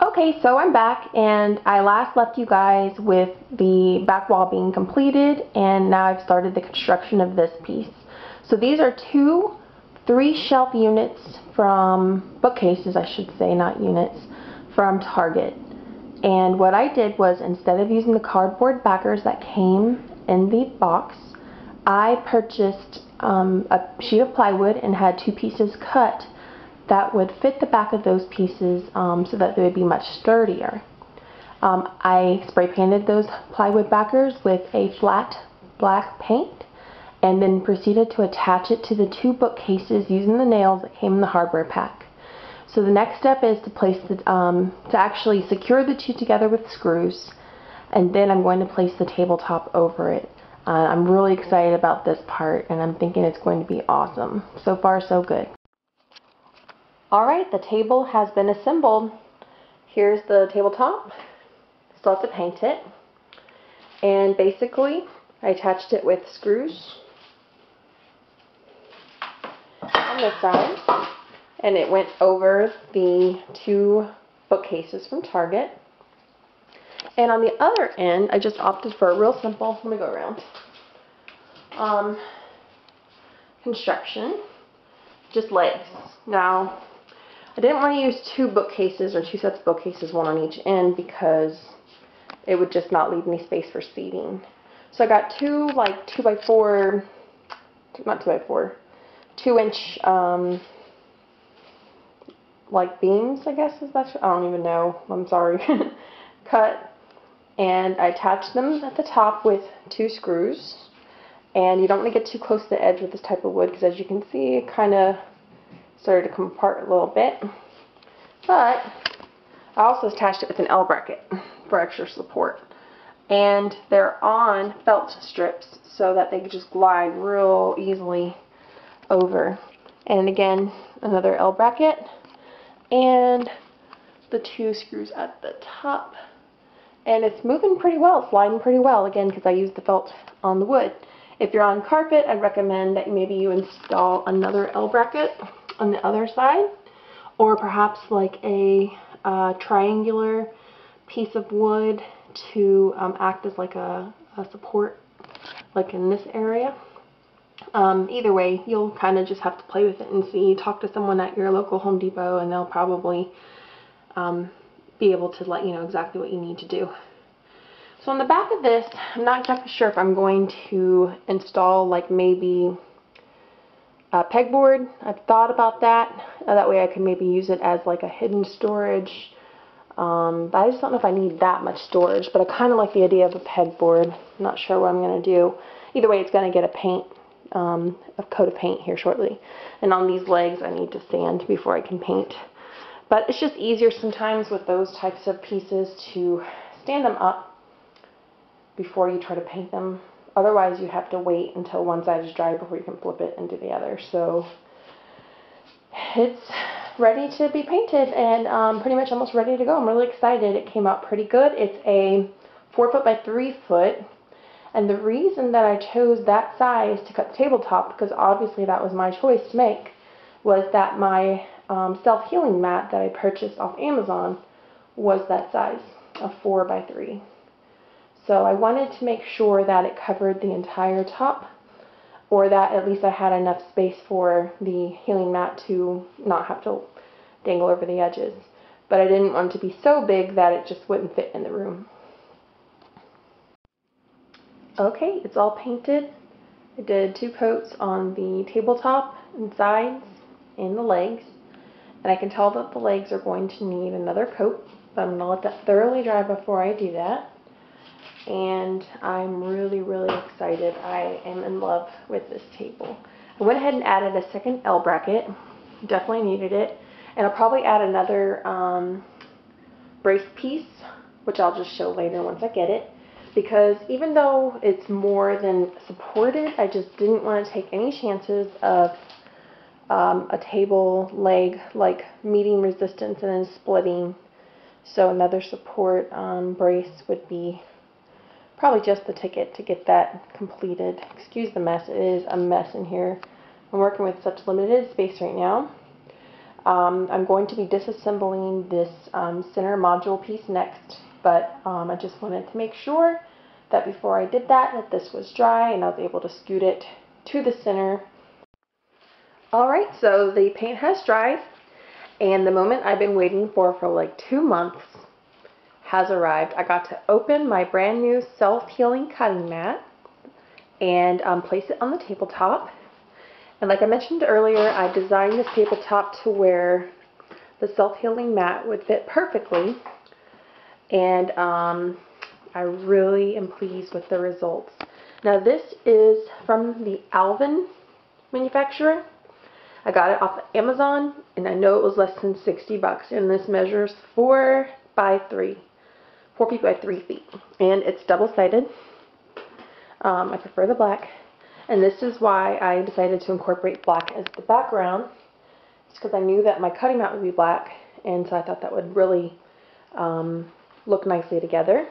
Okay, so I'm back, and I last left you guys with the back wall being completed, and now I've started the construction of this piece. So these are two 3-shelf units from, bookcases I should say, not units, from Target. And what I did was, instead of using the cardboard backers that came in the box, I purchased a sheet of plywood and had 2 pieces cut that would fit the back of those pieces so that they would be much sturdier. I spray painted those plywood backers with a flat black paint and then proceeded to attach it to the 2 bookcases using the nails that came in the hardware pack. So the next step is to place to actually secure the 2 together with screws, and then I'm going to place the tabletop over it. I'm really excited about this part, and I'm thinking it's going to be awesome. So far, so good. Alright, the table has been assembled. Here's the tabletop. Still have to paint it. And basically, I attached it with screws on this side. And it went over the 2 bookcases from Target. And on the other end, I just opted for a real simple, let me go around, construction. Just legs. Now, I didn't want to use 2 bookcases or 2 sets of bookcases, one on each end, because it would just not leave any space for seating. So I got 2 like 2x4, not 2x4, 2-inch like beams, I guess is that. I don't even know. I'm sorry. Cut, and I attached them at the top with 2 screws. And you don't want to get too close to the edge with this type of wood, because as you can see, it kind of started to come apart a little bit. But I also attached it with an L bracket for extra support. And they're on felt strips so that they can just glide real easily over. And again, another L bracket and the 2 screws at the top. And it's moving pretty well, sliding pretty well, again, because I used the felt on the wood. If you're on carpet, I'd recommend that maybe you install another L bracket on the other side, or perhaps like a triangular piece of wood to act as like a support, like in this area. Either way, you'll kind of just have to play with it and see. Talk to someone at your local Home Depot, and they'll probably be able to let you know exactly what you need to do. So on the back of this, I'm not exactly sure if I'm going to install like maybe a pegboard. I've thought about that. That way I can maybe use it as like a hidden storage. But I just don't know if I need that much storage. But I kind of like the idea of a pegboard. I'm not sure what I'm going to do. Either way, it's going to get a coat of paint here shortly. And on these legs, I need to sand before I can paint. But it's just easier sometimes with those types of pieces to stand them up before you try to paint them. Otherwise, you have to wait until one side is dry before you can flip it into the other. So it's ready to be painted and pretty much almost ready to go. I'm really excited. It came out pretty good. It's a 4 foot by 3 foot. And the reason that I chose that size to cut the tabletop, because obviously that was my choice to make, was that my self-healing mat that I purchased off Amazon was that size, a 4 by 3. So I wanted to make sure that it covered the entire top, or that at least I had enough space for the healing mat to not have to dangle over the edges. But I didn't want it to be so big that it just wouldn't fit in the room. Okay, it's all painted. I did 2 coats on the tabletop and sides and the legs. And I can tell that the legs are going to need another coat, but I'm going to let that thoroughly dry before I do that. And I'm really, really excited. I am in love with this table. I went ahead and added a second L bracket. Definitely needed it. And I'll probably add another brace piece, which I'll just show later once I get it. Because even though it's more than supported, I just didn't want to take any chances of a table leg like meeting resistance and then splitting. So another support brace would be probably just the ticket to get that completed. Excuse the mess. It is a mess in here. I'm working with such limited space right now. I'm going to be disassembling this center module piece next, but I just wanted to make sure that before I did that this was dry and I was able to scoot it to the center. Alright, so the paint has dried, and the moment I've been waiting for like 2 months has arrived. I got to open my brand new self-healing cutting mat and place it on the tabletop. And like I mentioned earlier, I designed this tabletop to where the self-healing mat would fit perfectly, and I really am pleased with the results. Now this is from the Alvin manufacturer. I got it off of Amazon, and I know it was less than 60 bucks, and this measures 4 feet by 3 feet, and it's double-sided. I prefer the black, and this is why I decided to incorporate black as the background. It's because I knew that my cutting mat would be black, and so I thought that would really look nicely together.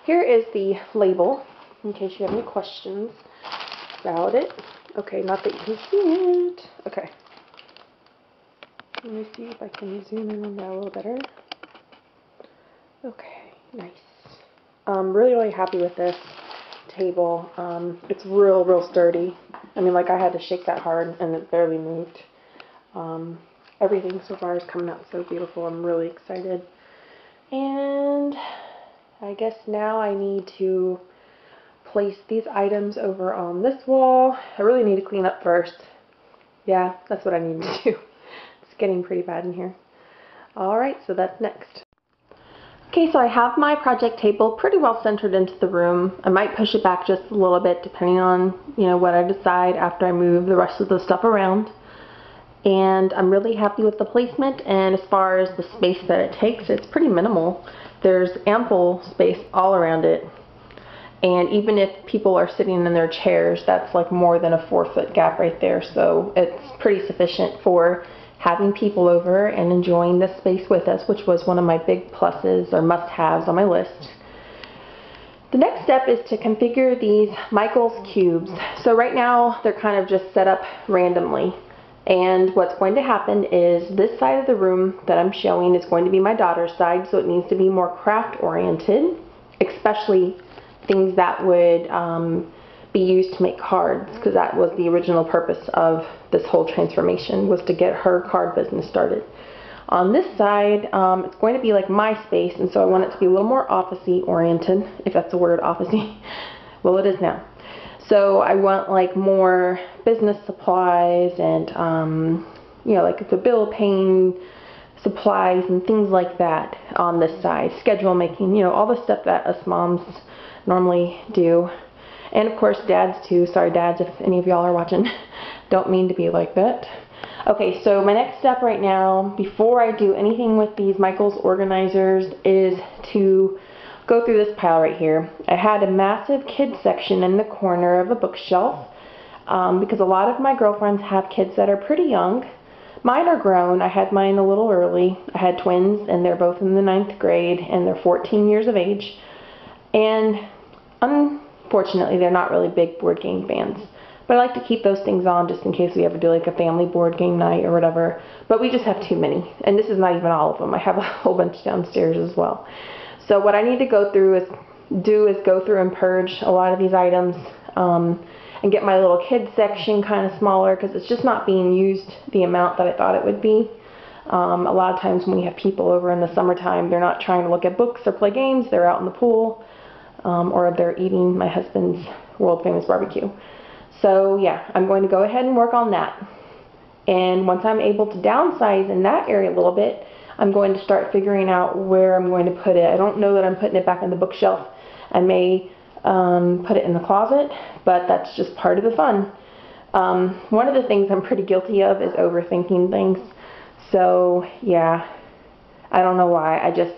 Here is the label, in case you have any questions about it. Okay, not that you can see it. Okay. Let me see if I can zoom in on that a little better. Okay, nice. I'm really happy with this table. It's real sturdy. I mean, like, I had to shake that hard and it barely moved. Everything so far is coming out so beautiful. I'm really excited. And I guess now I need to place these items over on this wall. I really need to clean up first. Yeah, that's what I need to do. It's getting pretty bad in here. Alright, so that's next. Okay, so I have my project table pretty well centered into the room. I might push it back just a little bit depending on, what I decide after I move the rest of the stuff around. And I'm really happy with the placement, and as far as the space that it takes, it's pretty minimal. There's ample space all around it. And even if people are sitting in their chairs, that's like more than a 4-foot gap right there. So it's pretty sufficient for having people over and enjoying this space with us, which was one of my big pluses or must-haves on my list. The next step is to configure these Michaels cubes. So right now they're kind of just set up randomly. And what's going to happen is this side of the room that I'm showing is going to be my daughter's side, so it needs to be more craft oriented, especially things that would be used to make cards, because that was the original purpose of this whole transformation, was to get her card business started. On this side, it's going to be like my space, and so I want it to be a little more office-y oriented, if that's a word, office-y. Well, it is now. So I want like more business supplies and, like the bill paying supplies and things like that on this side. Schedule making, all the stuff that us moms normally do. And of course dads too. Sorry dads, if any of y'all are watching. Don't mean to be like that. Okay, so my next step right now, before I do anything with these Michaels organizers, is to go through this pile right here. I had a massive kids section in the corner of a bookshelf because a lot of my girlfriends have kids that are pretty young. Mine are grown. I had mine a little early. I had twins, and they're both in the 9th grade, and they're 14 years of age. And unfortunately, they're not really big board game fans. But I like to keep those things on just in case we ever do like a family board game night or whatever. But we just have too many. And this is not even all of them. I have a whole bunch downstairs as well. So what I need to go through is go through and purge a lot of these items and get my little kids section kind of smaller, because it's just not being used the amount that I thought it would be. A lot of times when we have people over in the summertime, they're not trying to look at books or play games. They're out in the pool or they're eating my husband's world famous barbecue. So yeah, I'm going to go ahead and work on that. And once I'm able to downsize in that area a little bit, I'm going to start figuring out where I'm going to put it. I don't know that I'm putting it back on the bookshelf. I may put it in the closet, but that's just part of the fun. One of the things I'm pretty guilty of is overthinking things. So yeah, I don't know why. I just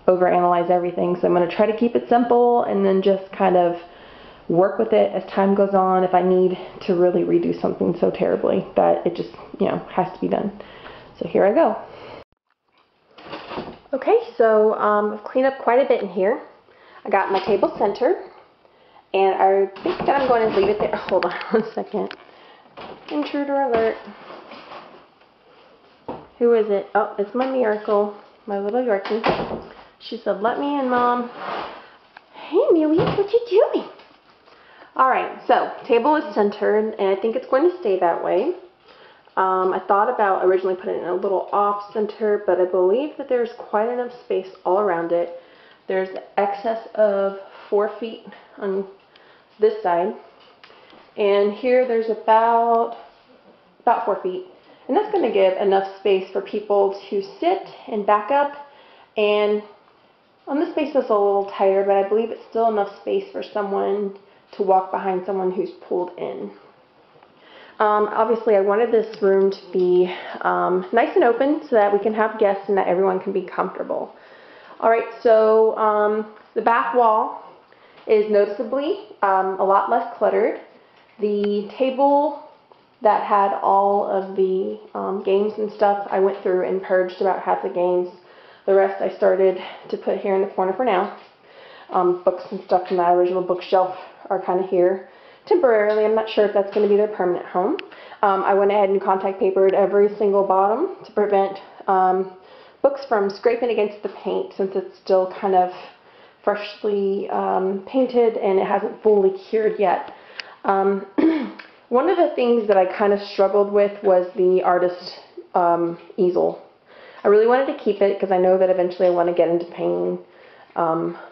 overanalyze everything. So I'm going to try to keep it simple and then just kind of work with it as time goes on if I need to really redo something so terribly that it just, has to be done. So here I go. Okay, so I've cleaned up quite a bit in here. I got my table centered, and I think that I'm going to leave it there. Hold on one second. Intruder alert. Who is it? Oh, it's my Miracle, my little Yorkie. She said, let me in, Mom. Hey, Amelia, what you doing? Alright, so table is centered, and I think it's going to stay that way. I thought about originally putting it in a little off center, but I believe that there's quite enough space all around it. There's excess of 4 feet on this side, and here there's about 4 feet, and that's going to give enough space for people to sit and back up. And on this space is a little tighter, but I believe it's still enough space for someone to walk behind someone who's pulled in. Obviously, I wanted this room to be nice and open so that we can have guests and that everyone can be comfortable. Alright, so the back wall is noticeably a lot less cluttered. The table that had all of the games and stuff, I went through and purged about half the games. The rest I started to put here in the corner for now. Books and stuff from that original bookshelf are kind of here temporarily. I'm not sure if that's going to be their permanent home. I went ahead and contact papered every single bottom to prevent books from scraping against the paint, since it's still kind of freshly painted and it hasn't fully cured yet. One of the things that I kind of struggled with was the artist easel. I really wanted to keep it because I know that eventually I want to get into painting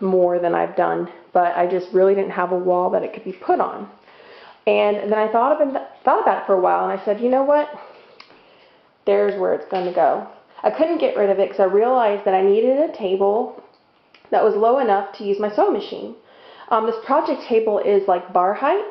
more than I've done, but I just really didn't have a wall that it could be put on. And then I thought about it for a while, and I said, you know what? There's where it's going to go. I couldn't get rid of it because I realized that I needed a table that was low enough to use my sewing machine. This project table is like bar height,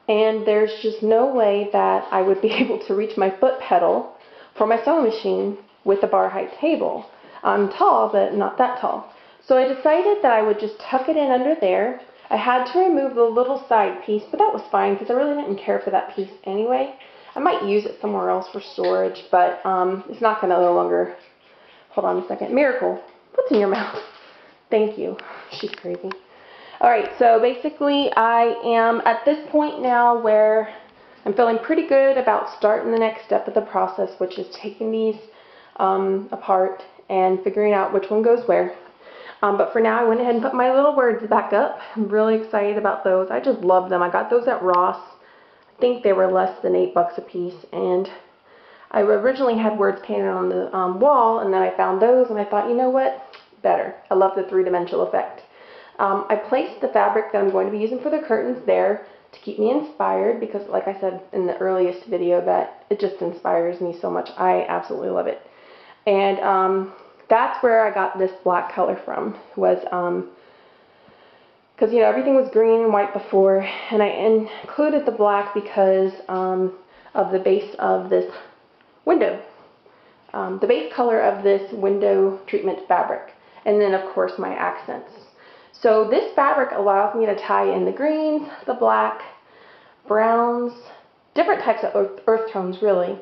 and there's just no way that I would be able to reach my foot pedal for my sewing machine with a bar height table. I'm tall, but not that tall. So I decided that I would just tuck it in under there. I had to remove the little side piece, but that was fine because I really didn't care for that piece anyway. I might use it somewhere else for storage, but it's not going to no longer... Hold on a second. Miracle, what's in your mouth? Thank you. She's crazy. Alright, so basically I am at this point now where I'm feeling pretty good about starting the next step of the process, which is taking these apart and figuring out which one goes where. But for now, I went ahead and put my little words back up. I'm really excited about those. I just love them. I got those at Ross. I think they were less than $8 a piece. And I originally had words painted on the wall, and then I found those, and I thought, you know what? Better. I love the three-dimensional effect. I placed the fabric that I'm going to be using for the curtains there to keep me inspired, because like I said in the earliest video, that it just inspires me so much. I absolutely love it. And that's where I got this black color from, was because, you know, everything was green and white before, and I included the black because of the base of this window. The base color of this window treatment fabric, and then of course my accents. So this fabric allows me to tie in the greens, the black, browns, different types of earth tones really.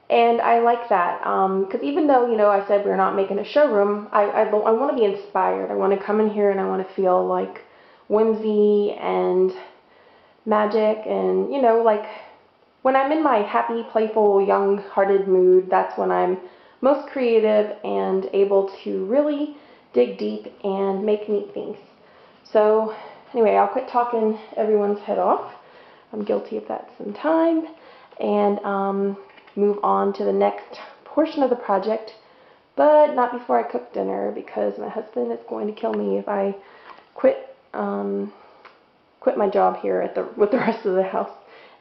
And I like that, because even though, you know, I said we're not making a showroom, I want to be inspired. I want to come in here and I want to feel like whimsy and magic, and, you know, like when I'm in my happy, playful, young-hearted mood, that's when I'm most creative and able to really dig deep and make neat things. So anyway, I'll quit talking everyone's head off. I'm guilty of that sometimes. And move on to the next portion of the project, but not before I cook dinner, because my husband is going to kill me if I quit my job here with the rest of the house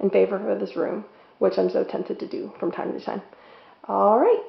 in favor of this room, which I'm so tempted to do from time to time. All right.